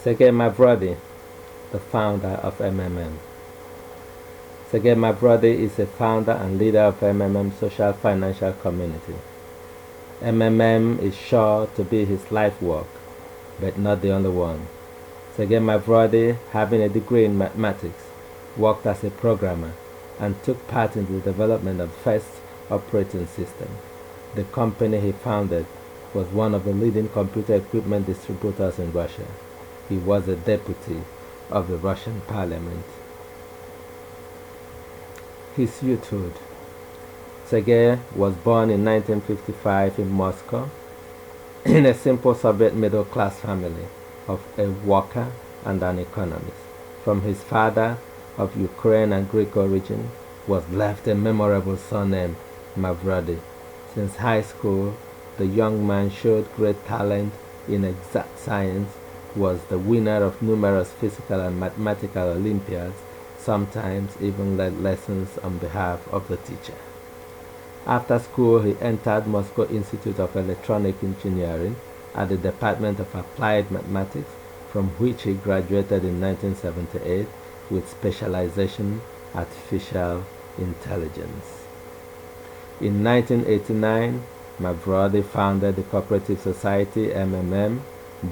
Sergei Mavrodi, the founder of MMM. Sergei Mavrodi is a founder and leader of MMM Social Financial Community. MMM is sure to be his life work, but not the only one. Sergei Mavrodi, having a degree in mathematics, worked as a programmer and took part in the development of first operating system. The company he founded was one of the leading computer equipment distributors in Russia. He was a deputy of the Russian parliament. His youthhood. Sergei was born in 1955 in Moscow in a simple Soviet middle-class family of a worker and an economist. From his father, of Ukraine and Greek origin, was left a memorable surname, Mavrodi. Since high school, the young man showed great talent in exact science, was the winner of numerous physical and mathematical Olympiads, sometimes even led lessons on behalf of the teacher. After school, he entered Moscow Institute of Electronic Engineering at the Department of Applied Mathematics, from which he graduated in 1978 with specialization Artificial Intelligence. In 1989, Mavrodi founded the Cooperative Society MMM,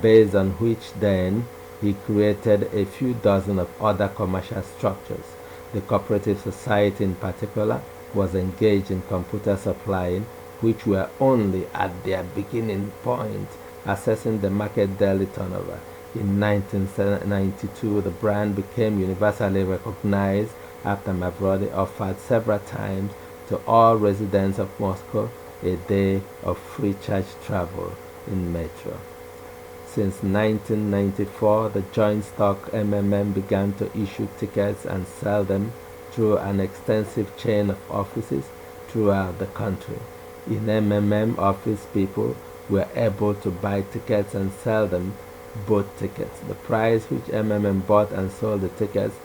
based on which then he created a few dozen of other commercial structures. The Cooperative Society in particular was engaged in computer supplying, which were only at their beginning point, assessing the market daily turnover. In 1992, the brand became universally recognized after Mavrodi offered several times to all residents of Moscow a day of free charge travel in metro. Since 1994, the joint stock MMM began to issue tickets and sell them through an extensive chain of offices throughout the country. In MMM, office people were able to buy tickets and sell them both tickets. The price which MMM bought and sold the tickets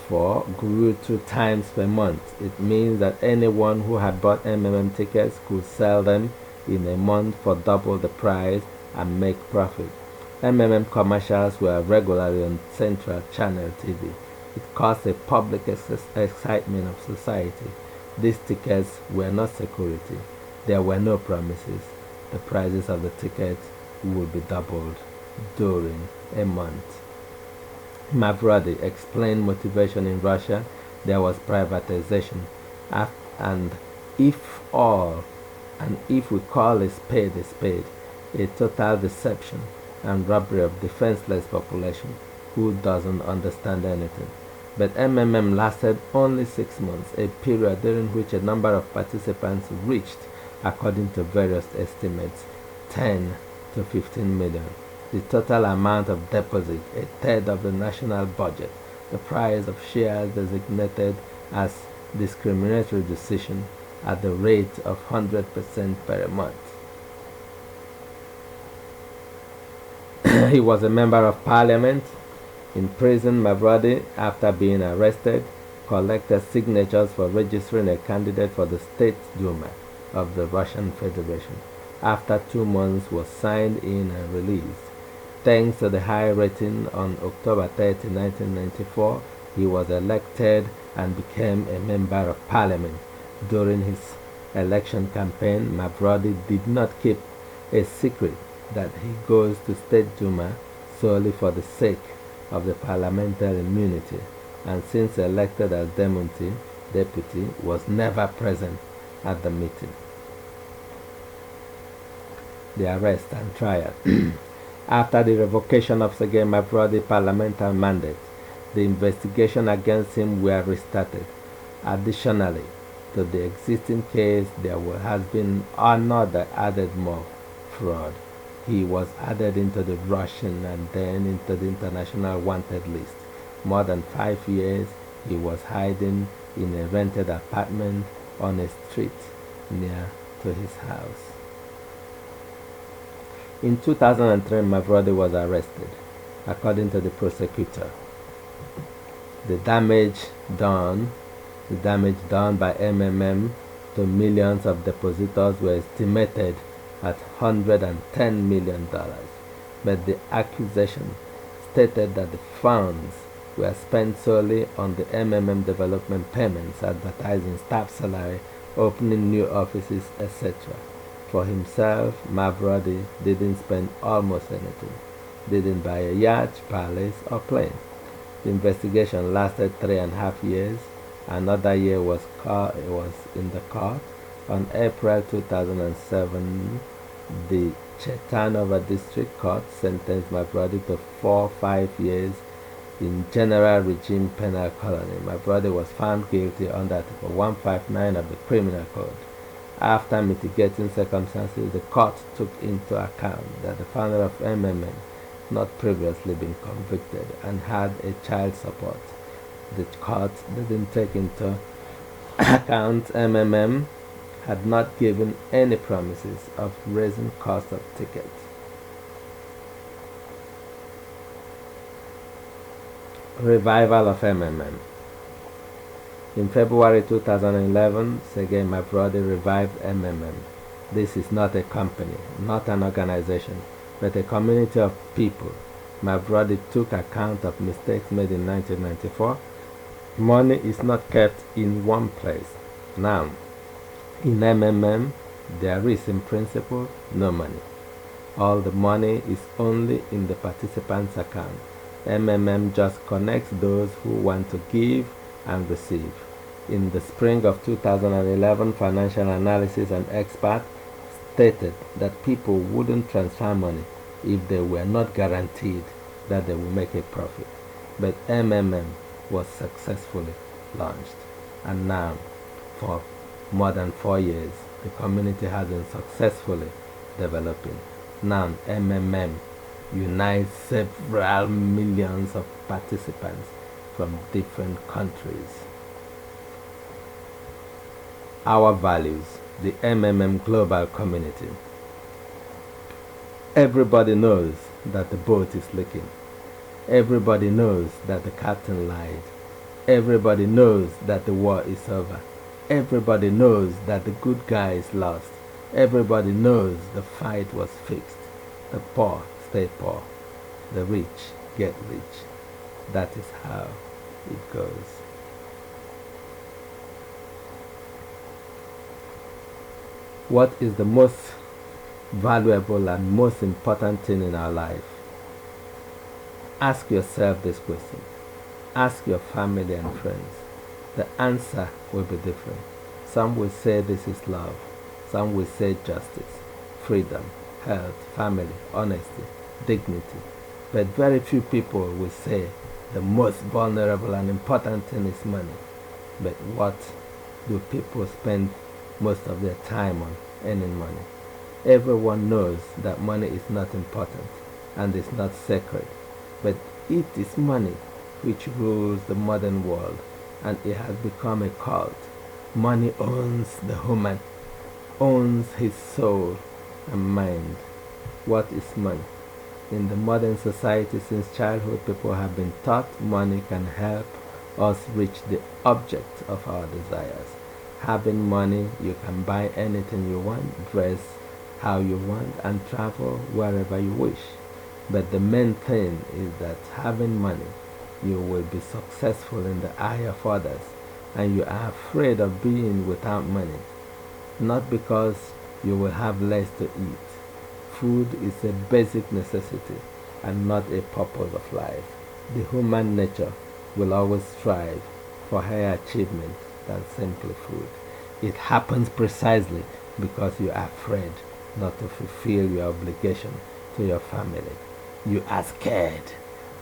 for grew 2 times per month. It means that anyone who had bought MMM tickets could sell them in a month for double the price and make profit. MMM commercials were regularly on Central Channel TV. It caused a public excitement of society. These tickets were not security. There were no promises. The prices of the tickets would be doubled during a month. Mavrodi explained motivation in Russia. There was privatization, and if we call a spade, a total deception and robbery of defenseless population who doesn't understand anything. But MMM lasted only 6 months, a period during which a number of participants reached, according to various estimates, 10 to 15 million. The total amount of deposit, a third of the national budget. The price of shares designated as discriminatory decision at the rate of 100% per month. He was a member of parliament. In prison, Mavrodi, after being arrested, collected signatures for registering a candidate for the State Duma of the Russian Federation. After 2 months, was signed in and released. Thanks to the high rating, on October 30, 1994, he was elected and became a member of parliament. During his election campaign, Mavrodi did not keep a secret that he goes to State Duma solely for the sake of the parliamentary immunity, and since elected as deputy, was never present at the meeting. The arrest and trial. After the revocation of Sergei Mavrodi's parliamentary mandate, the investigation against him were restarted. Additionally to the existing case, there has been another added more fraud. He was added into the Russian and then into the international wanted list. More than 5 years, he was hiding in a rented apartment on a street near to his house. In 2003, Mavrodi was arrested, according to the prosecutor. The damage done by MMM to millions of depositors were estimated at $110 million, but the accusation stated that the funds were spent solely on the MMM development payments, advertising staff salary, opening new offices, etc. For himself, Mavrodi didn't spend almost anything, didn't buy a yacht, palace, or plane. The investigation lasted 3.5 years. Another year was in the court. On April 2007, the Chetanova District Court sentenced Mavrodi to 5 years in General Regime Penal Colony. Mavrodi was found guilty under Article 159 of the Criminal Code. After mitigating circumstances, the court took into account that the founder of MMM not previously been convicted and had a child support. The court didn't take into account MMM had not given any promises of raising cost of tickets. Revival of MMM. In February 2011, Sergei Mavrodi revived MMM. This is not a company, not an organization, but a community of people. Mavrodi took account of mistakes made in 1994. Money is not kept in one place. Now, in MMM, there is in principle no money. All the money is only in the participant's account. MMM just connects those who want to give and receive. In the spring of 2011, Financial Analysis and Expert stated that people wouldn't transfer money if they were not guaranteed that they will make a profit. But MMM was successfully launched, and now, for more than 4 years, the community has been successfully developing. Now, MMM unites several millions of participants from different countries. Our values, the MMM global community. Everybody knows that the boat is leaking. Everybody knows that the captain lied. Everybody knows that the war is over. Everybody knows that the good guys lost. Everybody knows the fight was fixed. The poor stay poor. The rich get rich. That is how it goes. What is the most valuable and most important thing in our life? Ask yourself this question. Ask your family and friends. The answer will be different. Some will say this is love. Some will say justice, freedom, health, family, honesty, dignity. But very few people will say the most vulnerable and important thing is money. But what do people spend most of their time on? Earning money. Everyone knows that money is not important and is not sacred. But it is money which rules the modern world, and it has become a cult. Money owns the human, owns his soul and mind. What is money? In the modern society, since childhood, people have been taught money can help us reach the object of our desires. Having money, you can buy anything you want, dress how you want, and travel wherever you wish. But the main thing is that having money, you will be successful in the eye of others, and you are afraid of being without money, not because you will have less to eat. Food is a basic necessity and not a purpose of life. The human nature will always strive for higher achievement than simply food. It happens precisely because you are afraid not to fulfill your obligation to your family. You are scared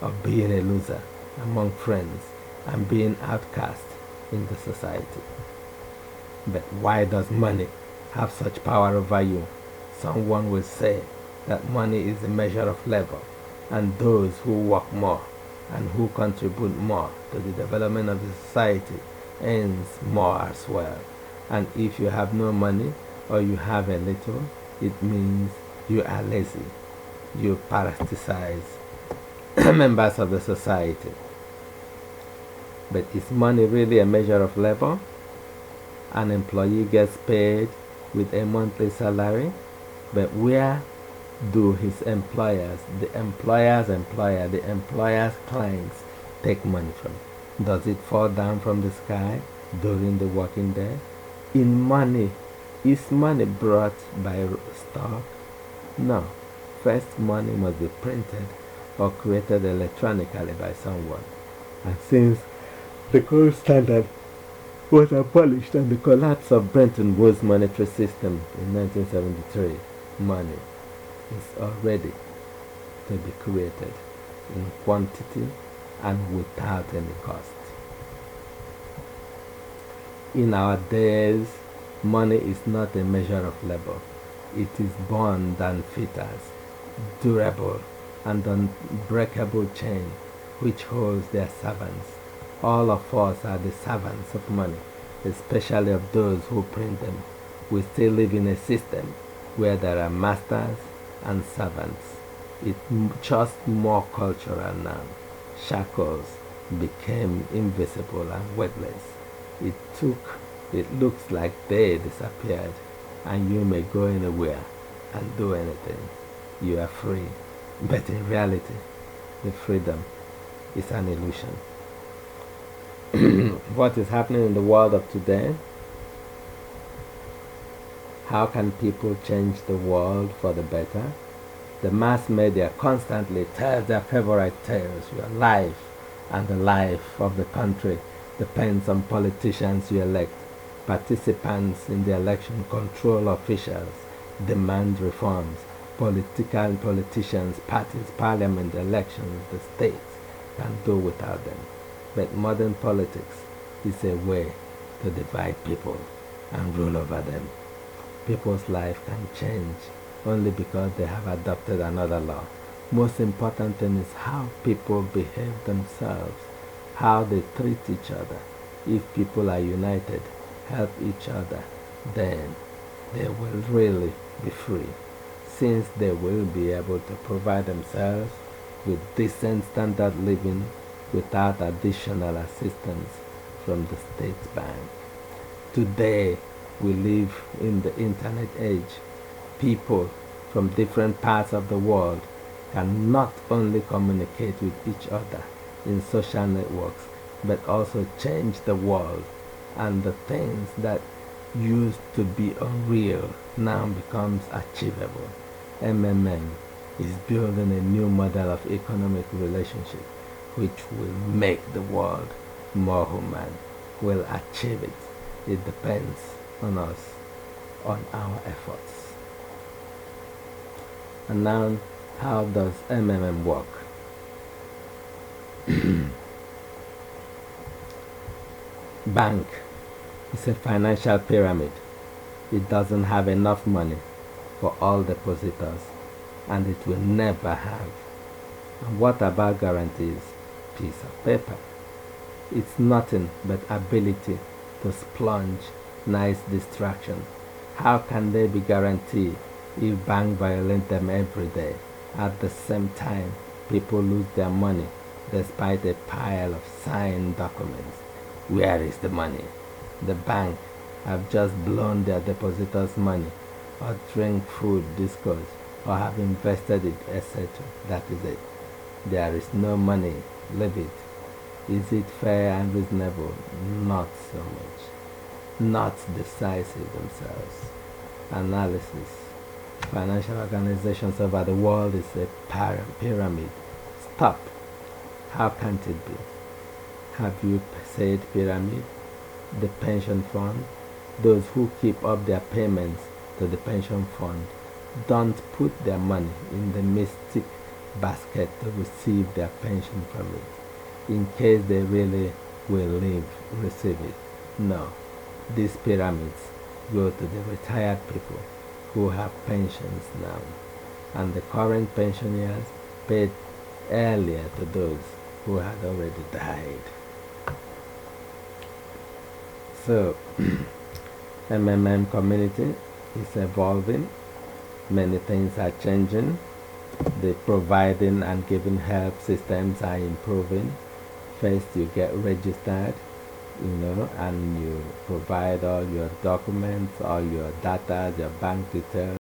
of being a loser among friends and being outcast in the society. But why does money have such power over you? Someone will say that money is a measure of labor, and those who work more and who contribute more to the development of the society earns more as well. And if you have no money or you have a little, it means you are lazy. You parasitize members of the society. But is money really a measure of labor? An employee gets paid with a monthly salary, but where do his employers, the employer's employer, the employer's clients take money from? Does it fall down from the sky during the working day? In money, is money brought by stock? No. First, money must be printed or created electronically by someone. And since the gold standard was abolished and the collapse of Bretton Woods monetary system in 1973, money is already to be created in quantity and without any cost. In our days, money is not a measure of labor. It is bond and fetters, durable and unbreakable chain which holds their servants. All of us are the servants of money, especially of those who print them. We still live in a system where there are masters and servants. It's just more cultural now. Shackles became invisible and weightless. It looks like they disappeared, and you may go anywhere and do anything. You are free. But in reality, the freedom is an illusion. What is happening in the world of today? How can people change the world for the better? The mass media constantly tells their favorite tales. Your life and the life of the country depends on politicians you elect. Participants in the election control officials, demand reforms. Politicians, parties, parliament, elections, the states can do without them. But modern politics is a way to divide people and rule over them. People's life can change only because they have adopted another law. Most important thing is how people behave themselves, how they treat each other. If people are united, help each other, then they will really be free, since they will be able to provide themselves with decent standard living without additional assistance from the state bank. Today, we live in the internet age. People from different parts of the world can not only communicate with each other in social networks, but also change the world, and the things that used to be unreal now becomes achievable. MMM is building a new model of economic relationship which will make the world more human, will achieve it. It depends on us, on our efforts. And now, how does MMM work? Bank is a financial pyramid. It doesn't have enough money for all depositors, and it will never have. And what about guarantees? Piece of paper. It's nothing but ability to splurge, nice distraction. How can they be guaranteed if banks violate them every day? At the same time, people lose their money despite a pile of signed documents. Where is the money? The bank have just blown their depositors' money, or drink food discourse, or have invested it, etc. That is it. There is no money. Leave it. Is it fair and reasonable? Not so much. Not decisive themselves. Analysis. Financial organizations over the world is a pyramid. Stop. How can it be? Have you said pyramid? The pension fund, those who keep up their payments to the pension fund, don't put their money in the mystic basket to receive their pension from it, in case they really will receive it. No, these pyramids go to the retired people who have pensions now, and the current pensioners paid earlier to those who had already died. So, MMM community is evolving. Many things are changing. The providing and giving help systems are improving. First, you get registered, and you provide all your documents, all your data, your bank details.